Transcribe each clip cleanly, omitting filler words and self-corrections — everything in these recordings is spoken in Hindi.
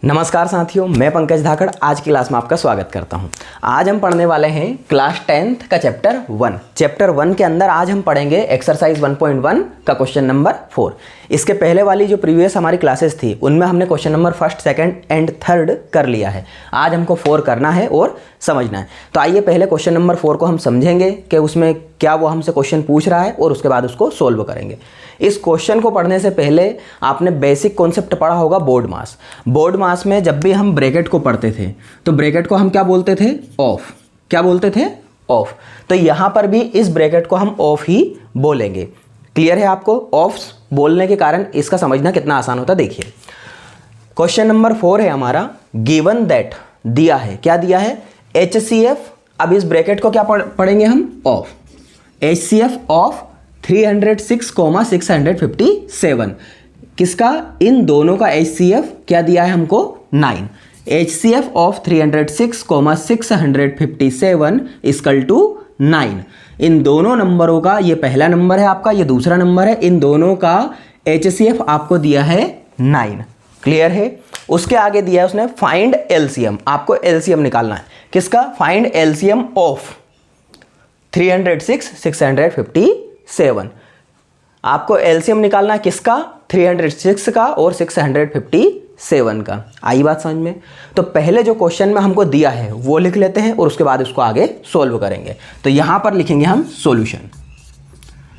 नमस्कार साथियों, मैं पंकज धाकड़ आज की क्लास में आपका स्वागत करता हूं। आज हम पढ़ने वाले हैं क्लास 10th का चैप्टर 1 के अंदर आज हम पढ़ेंगे एक्सरसाइज 1.1 का क्वेश्चन नंबर 4। इसके पहले वाली जो प्रीवियस हमारी क्लासेस थी उनमें हमने question number 1st, 2nd and 3rd कर लिया है। आज हमको 4 करना है और समझना है। तो आइए पहले क्वेश्चन नंबर 4 को हम समझेंगे कि उसमें क्या वो हमसे क्वेश्चन पूछ रहा है और उसके बाद उसको सोल्व करेंगे। इस क्वेश्चन को पढ़ने से पहले आपने बेसिक कॉन्सेप्ट पढ़ा होगा बोर्ड मास। बोर्ड मास में जब भी हम ब्रैकेट को पढ़ते थे तो ब्रैकेट को हम क्या बोलते थे? ऑफ। क्या बोलते थे? ऑफ। तो यहाँ पर भी इस ब्रैकेट को हम ऑफ ही बोलेंगे। क्लियर है आपको? ऑफ बोलने के कारण इसका समझना कितना आसान होता है। देखिए क्वेश्चन नंबर 4 है हमारा, गिवन दैट दिया है। क्या दिया है? HCF। अब इस ब्रैकेट को क्या पढ़ेंगे हम? ऑफ। HCF ऑफ 306,657 किसका? इन दोनों का HCF क्या दिया है हमको? 9। HCF of 306,657 equal to 9। इन दोनों नंबरों का, ये पहला नंबर है आपका, ये दूसरा नंबर है, इन दोनों का HCF आपको दिया है 9। क्लियर है? उसके आगे दिया है उसने फाइंड LCM। आपको LCM निकालना है। किसका? Find LCM of 306,657। आपको LCM निकालना है किसका? 306 का और 657 का। आई बात समझ में? तो पहले जो क्वेश्चन में हमको दिया है वो लिख लेते हैं और उसके बाद उसको आगे सोल्व करेंगे। तो यहां पर लिखेंगे हम सॉल्यूशन।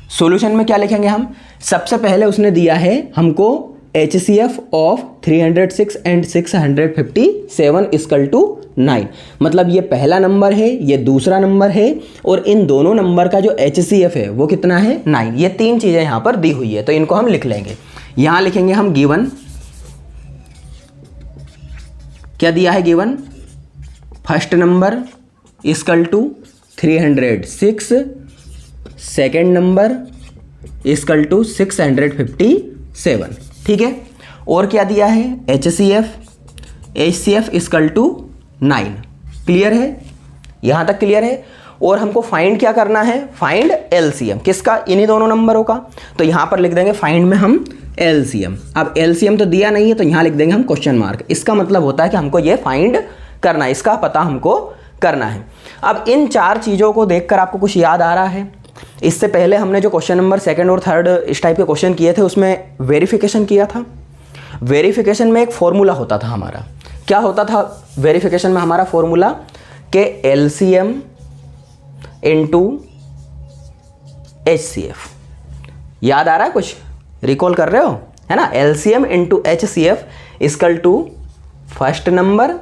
सॉल्यूशन में क्या लिखेंगे हम? सबसे पहले उसने दिया है हमको HCF of 306 and 657 equal to 9। मतलब ये पहला नंबर है, ये दूसरा नंबर है और इन दोनों नंबर का जो HCF है वो कितना है? 9। ये तीन चीज़ें यहाँ पर दी हुई है तो इनको हम लिख लेंगे। यहाँ लिखेंगे हम गिवन। क्या दिया है? Given first number equal to 306, second number equal to 657। ठीक है। और क्या दिया है? HCF equal to 9। क्लियर है? यहां तक क्लियर है? और हमको फाइंड क्या करना है? Find LCM। किसका? इन्हीं दोनों नंबरों का। तो यहां पर लिख देंगे फाइंड में हम LCM। अब LCM तो दिया नहीं है तो यहां लिख देंगे हम क्वेश्चन मार्क। इसका मतलब होता है कि हमको ये फाइंड करना है, इसका पता हमको करना है। अब इन चार चीज़ों को देखकर आपको कुछ याद आ रहा है? इससे पहले हमने जो क्वेश्चन नंबर 2nd और 3rd इस टाइप के क्वेश्चन किए थे उसमें वेरिफिकेशन किया था। वेरिफिकेशन में एक फॉर्मूला होता था हमारा। क्या होता था वेरिफिकेशन में हमारा फॉर्मूला? के LCM इंटू HCF। याद आ रहा है? कुछ रिकॉल कर रहे हो? है ना? LCM into HCF equal to first number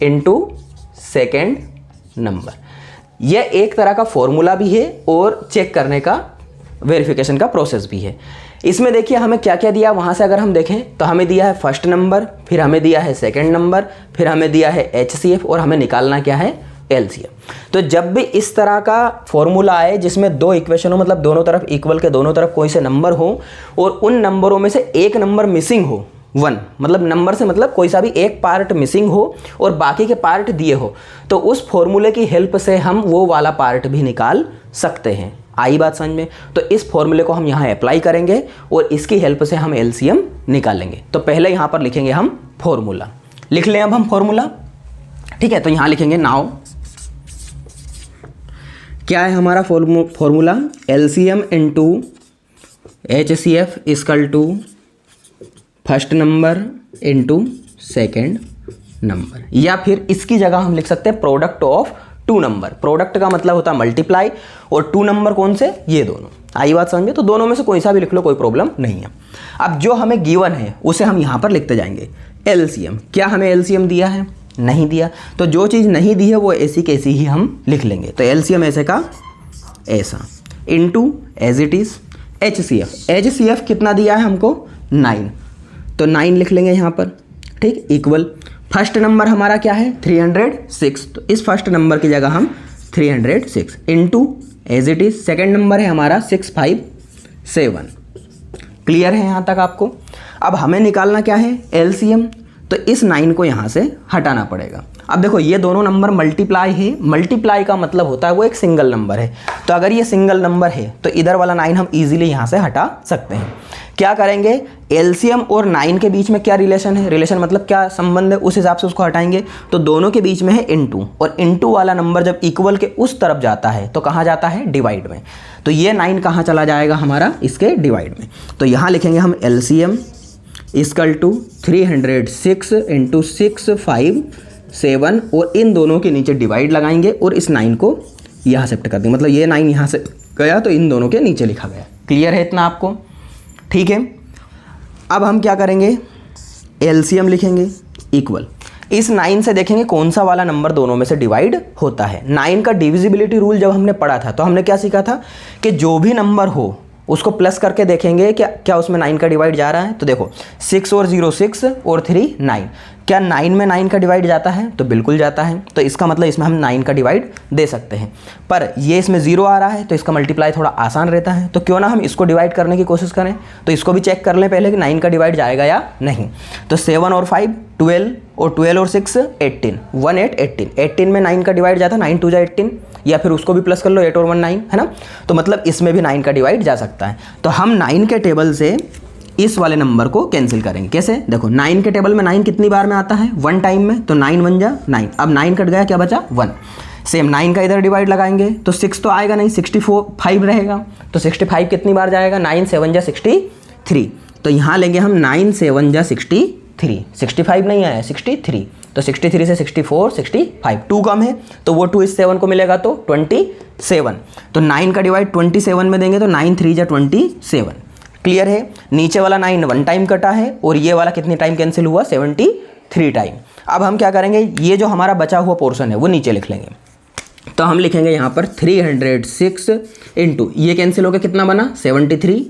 into second number. यह एक तरह का फॉर्मूला भी है और चेक करने का, वेरिफिकेशन का प्रोसेस भी है। इसमें देखिए हमें क्या क्या दिया। वहाँ से अगर हम देखें तो हमें दिया है फर्स्ट नंबर, फिर हमें दिया है सेकंड नंबर, फिर हमें दिया है HCF और हमें निकालना क्या है? LCM। तो जब भी इस तरह का फॉर्मूला आए जिसमें दो इक्वेशन हो, मतलब दोनों तरफ इक्वल के दोनों तरफ कोई से नंबर हो और उन नंबरों में से एक नंबर मिसिंग हो, 1 मतलब नंबर से मतलब कोई सा भी एक पार्ट मिसिंग हो और बाकी के पार्ट दिए हो, तो उस फॉर्मूले की हेल्प से हम वो वाला पार्ट भी निकाल सकते हैं। आई बात समझ में? तो इस फॉर्मूले को हम यहाँ अप्लाई करेंगे और इसकी हेल्प से हम LCM निकालेंगे। तो पहले यहाँ पर लिखेंगे हम फॉर्मूला। लिख लें अब हम फॉर्मूला। ठीक है। तो यहाँ लिखेंगे नाउ। क्या है हमारा formula? LCM into HCF equal to first number into second number, या फिर इसकी जगह हम लिख सकते हैं प्रोडक्ट ऑफ 2 नंबर। प्रोडक्ट का मतलब होता है मल्टीप्लाई और 2 नंबर कौन से? ये दोनों। आई बात समझ में? तो दोनों में से कोई सा भी लिख लो, कोई प्रॉब्लम नहीं है। अब जो हमें गिवन है उसे हम यहाँ पर लिखते जाएंगे। LCM। क्या हमें LCM दिया है? नहीं दिया। तो जो चीज़ नहीं दी है वो ऐसी कैसी ही हम लिख लेंगे। तो LCM ऐसे का ऐसा into as it is HCF। HCF कितना दिया है हमको? 9। तो 9 लिख लेंगे यहाँ पर। ठीक। इक्वल फर्स्ट नंबर हमारा क्या है? 306। तो इस फर्स्ट नंबर की जगह हम 306 into as it is second number है हमारा 657। क्लियर है यहाँ तक आपको? अब हमें निकालना क्या है? LCM। तो इस 9 को यहाँ से हटाना पड़ेगा। अब देखो ये दोनों नंबर मल्टीप्लाई है। मल्टीप्लाई का मतलब होता है वो एक सिंगल नंबर है। तो अगर ये सिंगल नंबर है तो इधर वाला 9 हम इजीली यहाँ से हटा सकते हैं। क्या करेंगे, एलसीएम और 9 के बीच में क्या रिलेशन है, रिलेशन मतलब क्या संबंध है, उस हिसाब से उसको हटाएंगे। तो दोनों के बीच में है इनटू, और इनटू वाला नंबर जब इक्वल के उस तरफ जाता है तो कहाँ जाता है, डिवाइड में। तो ये 9 कहाँ चला जाएगा हमारा, इसके डिवाइड में। तो यहाँ लिखेंगे हम एलसीएम इक्वल टू 306 इंटू 6 5 7, और इन दोनों के नीचे डिवाइड लगाएंगे और इस 9 को यहाँ शिफ्ट कर देंगे, मतलब ये 9 यहाँ से गया तो इन दोनों के नीचे लिखा गया। क्लियर है इतना आपको, ठीक है। अब हम क्या करेंगे, एलसीएम लिखेंगे इक्वल, इस 9 से देखेंगे कौन सा वाला नंबर दोनों में से डिवाइड होता है। 9 का डिविजिबिलिटी रूल जब हमने पढ़ा था तो हमने क्या सीखा था कि जो भी नंबर हो उसको प्लस करके देखेंगे क्या उसमें 9 का डिवाइड जा रहा है। तो देखो 6 और 0 6 और 3 9, क्या 9 में 9 का डिवाइड जाता है, तो बिल्कुल जाता है। तो इसका मतलब इसमें हम 9 का डिवाइड दे सकते हैं, पर ये इसमें 0 आ रहा है तो इसका मल्टीप्लाई थोड़ा आसान रहता है। तो क्यों ना हम इसको डिवाइड करने की कोशिश करें। तो इसको भी चेक कर लें पहले कि 9 का डिवाइड जाएगा या नहीं। तो 7 और 5 12, और 12 और 6 18, 1 8 18, 18 में 9 का डिवाइड जाता है, 9 2 जा 18, या फिर उसको भी प्लस कर लो, 8 और 1 9, है ना। तो मतलब इसमें भी 9 का डिवाइड जा सकता है। तो हम 9 के टेबल से इस वाले नंबर को कैंसिल करेंगे। कैसे, देखो 9 के टेबल में 9 कितनी बार में आता है, 1 टाइम में, तो 9 1 जा 9, अब 9 कट गया, क्या बचा 1। सेम 9 का इधर डिवाइड लगाएंगे तो 6 तो आएगा नहीं, 65 रहेगा, तो 65 कितनी बार जाएगा, 9 7 जा 63, तो यहाँ लेंगे हम 9 7 जा 63, 65 नहीं आया 63, तो 63 से 64 65, 2 कम है तो वो 2 इस 7 को मिलेगा तो 27, तो 9 का डिवाइड 27 में देंगे तो 9 3 जा 27। क्लियर है, नीचे वाला 9 1 टाइम कटा है और ये वाला कितने टाइम कैंसिल हुआ, 73 टाइम। अब हम क्या करेंगे, ये जो हमारा बचा हुआ पोर्शन है वो नीचे लिख लेंगे। तो हम लिखेंगे यहाँ पर 306 इंटू, ये कैंसिल होकर कितना बना 73,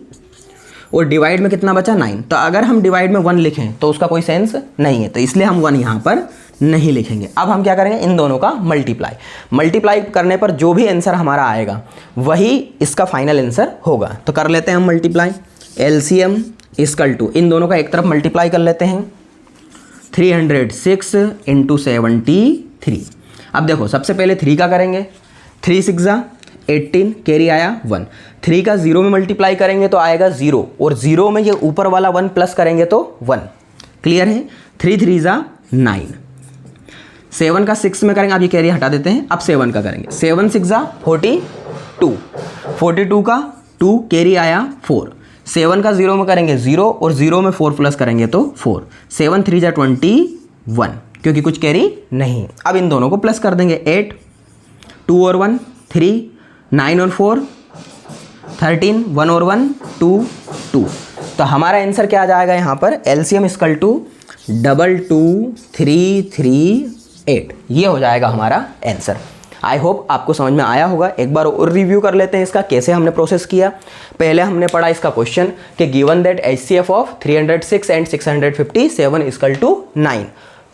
और डिवाइड में कितना बचा 9। तो अगर हम डिवाइड में 1 लिखें तो उसका कोई सेंस नहीं है, तो इसलिए हम 1 यहाँ पर नहीं लिखेंगे। अब हम क्या करेंगे, इन दोनों का मल्टीप्लाई करने पर जो भी आंसर हमारा आएगा वही इसका फाइनल आंसर होगा। तो कर लेते हैं हम मल्टीप्लाई, एलसीएम इक्वल टू, इन दोनों का एक तरफ मल्टीप्लाई कर लेते हैं, 306 इंटू 73। अब देखो सबसे पहले 3 का करेंगे, 3 6 जा 18, कैरी आया 1, 3 का 0 में मल्टीप्लाई करेंगे तो आएगा 0, और 0 में ये ऊपर वाला 1 प्लस करेंगे तो 1। क्लियर है, 3 3 जा 9, 7 का 6 में करेंगे, आप ये कैरी हटा देते हैं, अब 7 का करेंगे, 7 6 जा 42, 42 का 2 कैरी आया 4, 7 का 0 में करेंगे 0, और 0 में 4 प्लस करेंगे तो 4, 7 3 जा 21, क्योंकि कुछ कैरी नहीं। अब इन दोनों को प्लस कर देंगे, 8 2 और 1 3, 9 और 4 13, 1 और 1 2 2। तो हमारा आंसर क्या आ जाएगा यहाँ पर, एलसीएम इक्वल टू 22338, ये हो जाएगा हमारा आंसर। आई होप आपको समझ में आया होगा। एक बार और रिव्यू कर लेते हैं इसका कैसे हमने प्रोसेस किया। पहले हमने पढ़ा इसका क्वेश्चन कि given that HCF of 306 and 657 equal to 9,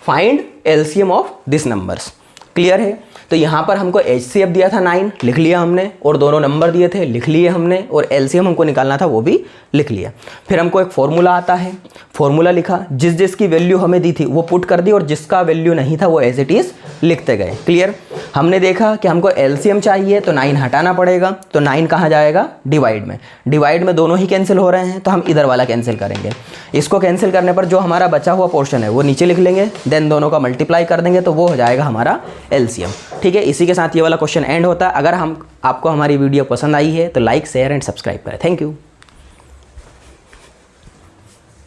find LCM of this numbers. Clear है, तो यहाँ पर हमको HCF दिया था 9, लिख लिया हमने, और दोनों नंबर दिए थे लिख लिए हमने, और LCM हमको निकालना था वो भी लिख लिया। फिर हमको एक फॉर्मूला आता है, फॉर्मूला लिखा, जिसकी वैल्यू हमें दी थी वो पुट कर दी, और जिसका वैल्यू नहीं था वो एज इट इज़ लिखते गए। क्लियर, हमने देखा कि हमको LCM चाहिए तो 9 हटाना पड़ेगा, तो 9 कहाँ जाएगा, डिवाइड में। डिवाइड में दोनों ही कैंसिल हो रहे हैं तो हम इधर वाला कैंसिल करेंगे। इसको कैंसिल करने पर जो हमारा बचा हुआ पोर्शन है वो नीचे लिख लेंगे, देन दोनों का मल्टीप्लाई कर देंगे तो वो हो जाएगा हमारा LCM। ठीक है, इसी के साथ ये वाला क्वेश्चन एंड होता है। अगर आपको हमारी वीडियो पसंद आई है तो लाइक शेयर एंड सब्सक्राइब करें। Thank you.